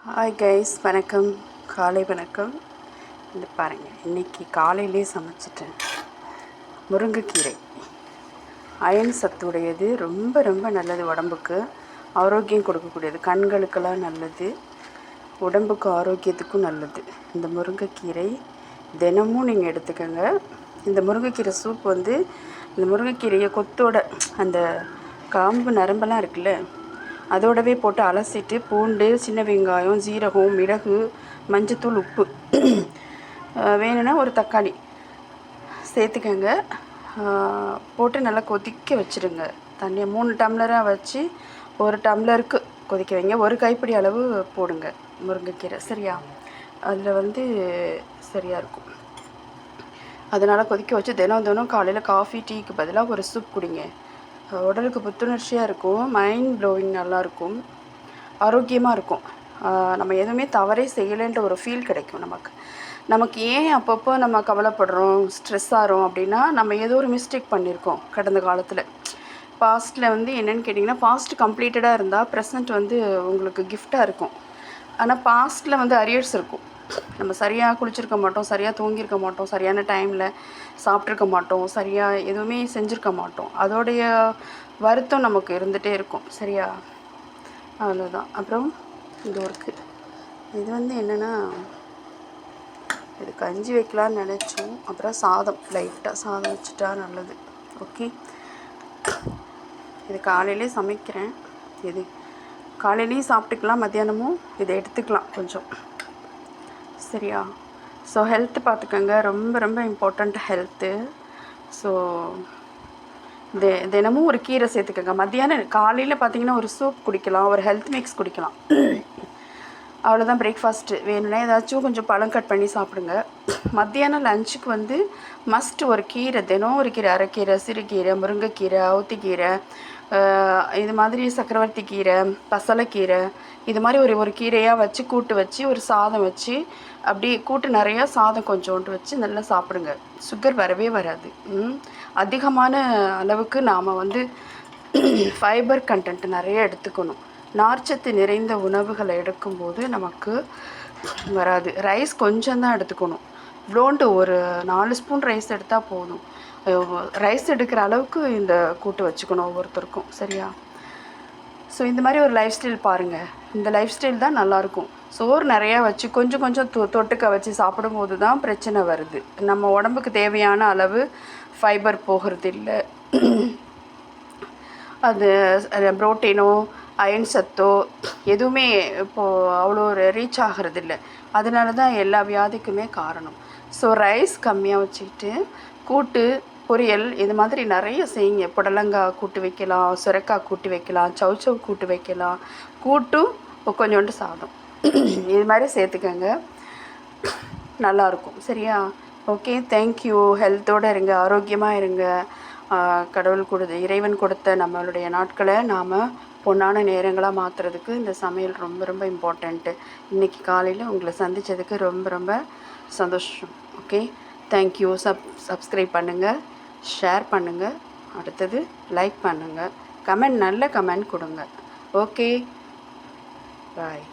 Hi guys, வணக்கம். காலை வணக்கம். இது பாருங்கள், இன்றைக்கி காலையிலே சமைச்சிட்டேன். முருங்கைக்கீரை அயன் சத்துடையது, ரொம்ப ரொம்ப நல்லது. உடம்புக்கு ஆரோக்கியம் கொடுக்கக்கூடியது, கண்களுக்கெல்லாம் நல்லது, உடம்புக்கு ஆரோக்கியத்துக்கும் நல்லது. இந்த முருங்கைக்கீரை தினமும் நீங்கள் எடுத்துக்கோங்க. இந்த முருங்கைக்கீரை சூப் இந்த முருங்கைக்கீரையை கொத்தோட அந்த காம்பு நரம்பெல்லாம் இருக்குல்ல, அதோடவே போட்டு அலசிட்டு பூண்டு, சின்ன வெங்காயம், ஜீரகம், மிளகு, மஞ்சத்தூள், உப்பு வேணும்னா ஒரு தக்காளி சேர்த்துக்கங்க. போட்டு நல்லா கொதிக்க வச்சுருங்க. தண்ணியை 3 டம்ளராக வச்சு 1 டம்ளருக்கு கொதிக்க வைங்க. ஒரு கைப்பிடி அளவு போடுங்க முருங்கைக்கீரை, சரியா? அதில் சரியாக இருக்கும். அதனால் கொதிக்க வச்சு தினம் காலையில் காஃபி, டீக்கு பதிலாக ஒரு சூப் குடிங்க. உடலுக்கு புத்துணர்ச்சியாக இருக்கும், மைண்ட் ப்ளோவிங் நல்லாயிருக்கும், ஆரோக்கியமாக இருக்கும். நம்ம எதுவுமே தவறே செய்யலைன்ற ஒரு ஃபீல் கிடைக்கும் நமக்கு ஏன் அப்பப்போ நம்ம கவலைப்படுறோம், ஸ்ட்ரெஸ் ஆகிறோம் அப்படின்னா, நம்ம ஏதோ ஒரு மிஸ்டேக் பண்ணியிருக்கோம் கடந்த காலத்தில். பாஸ்ட்டில் என்னென்னு கேட்டிங்கன்னா, பாஸ்ட் கம்ப்ளீட்டடாக இருந்தால் ப்ரெசண்ட் உங்களுக்கு கிஃப்டாக இருக்கும். ஆனால் பாஸ்ட்டில் அரியர்ஸ் இருக்கும். நம்ம சரியாக குளிச்சிருக்க மாட்டோம், சரியாக தூங்கியிருக்க மாட்டோம், சரியான டைமில் சாப்பிட்ருக்க மாட்டோம், சரியாக எதுவுமே செஞ்சுருக்க மாட்டோம். அதோடைய வருத்தம் நமக்கு இருந்துகிட்டே இருக்கும், சரியா? அவ்வளோதான். அப்புறம் இது இருக்குது. இது என்னென்னா, இது கஞ்சி வைக்கலான்னு நினச்சோம். அப்புறம் லைட்டாக சாதம் வச்சுட்டா நல்லது. ஓகே, இது காலையிலே சமைக்கிறேன். இது காலையிலையும் சாப்பிட்டுக்கலாம், மத்தியானமும் இதை எடுத்துக்கலாம் கொஞ்சம், சரியா? ஸோ ஹெல்த்து பார்த்துக்கோங்க, ரொம்ப ரொம்ப இம்பார்ட்டண்ட் ஹெல்த்து. ஸோ தினமும் ஒரு கீரை சேர்த்துக்கோங்க. மத்தியானம் காலையில் பார்த்திங்கன்னா ஒரு சூப் குடிக்கலாம், ஒரு ஹெல்த் மிக்ஸ் குடிக்கலாம். அவ்வளோதான் பிரேக்ஃபாஸ்ட்டு. வேணும்னா ஏதாச்சும் கொஞ்சம் பழம் கட் பண்ணி சாப்பிடுங்க. மத்தியானம் லஞ்சுக்கு மஸ்ட் ஒரு கீரை, தினம் ஒரு கீரை, அரைக்கீரை, சிறுகீரை, முருங்கைக்கீரை, அவுத்திக்கீரை, இது மாதிரி சக்கரவர்த்தி கீரை, பசலைக்கீரை, இது மாதிரி ஒரு கீரையாக வச்சு கூட்டு வச்சு ஒரு சாதம் வச்சு, அப்படி கூட்டு நிறையா சாதம் கொஞ்சோண்டு வச்சு நல்லா சாப்பிடுங்க. சுகர் வரவே வராது. அதிகமான அளவுக்கு நாம் ஃபைபர் கண்டென்ட் நிறைய எடுத்துக்கணும். நார்ச்சத்து நிறைந்த உணவுகளை எடுக்கும்போது நமக்கு வராது. ரைஸ் கொஞ்சம் தான் எடுத்துக்கணும். இவ்வளோண்டு ஒரு 4 ஸ்பூன் ரைஸ் எடுத்தால் போதும். ரைஸ் எடுக்கிற அளவுக்கு இந்த கூட்டு வச்சுக்கணும் ஒவ்வொருத்தருக்கும், சரியா? ஸோ இந்த மாதிரி ஒரு லைஃப் ஸ்டைல் பாருங்கள். இந்த லைஃப் ஸ்டைல் தான் நல்லாயிருக்கும். சோறு நிறையா வச்சு கொஞ்சம் தொட்டுக்க வச்சு சாப்பிடும்போது தான் பிரச்சனை வருது. நம்ம உடம்புக்கு தேவையான அளவு ஃபைபர் போகிறது இல்லை. அது புரோட்டீனோ அயன் சத்தோ எதுவுமே இப்போது அவ்வளோ ரீச் ஆகிறது இல்லை. அதனால தான் எல்லா வியாதிக்குமே காரணம். ஸோ ரைஸ் கம்மியாக வச்சுக்கிட்டு கூட்டு, பொரியல் இது மாதிரி நிறைய செய்யுங்க. புடலங்காய் கூட்டு வைக்கலாம், சுரைக்காய் கூட்டு வைக்கலாம், சௌச்சௌ கூட்டு வைக்கலாம், கூட்டும் கொஞ்சோண்டு சாதம் இது மாதிரி சேர்த்துக்கங்க, நல்லாயிருக்கும், சரியா? Okay, thank you. ஹெல்த்தோடு இருங்க, ஆரோக்கியமாக இருங்க. இறைவன் கொடுத்த நம்மளுடைய நாட்களை நாம் பொன்னான நேரங்களாக மாற்றுறதுக்கு இந்த சமையல் ரொம்ப ரொம்ப இம்பார்ட்டண்ட்டு. இன்றைக்கி காலையில் உங்களை சந்தித்ததுக்கு ரொம்ப ரொம்ப சந்தோஷம். Okay, thank you. சப்ஸ்கிரைப் பண்ணுங்கள், ஷேர் பண்ணுங்கள், அடுத்தது லைக் பண்ணுங்கள், நல்ல கமெண்ட் கொடுங்க. ஓகே, பாய்.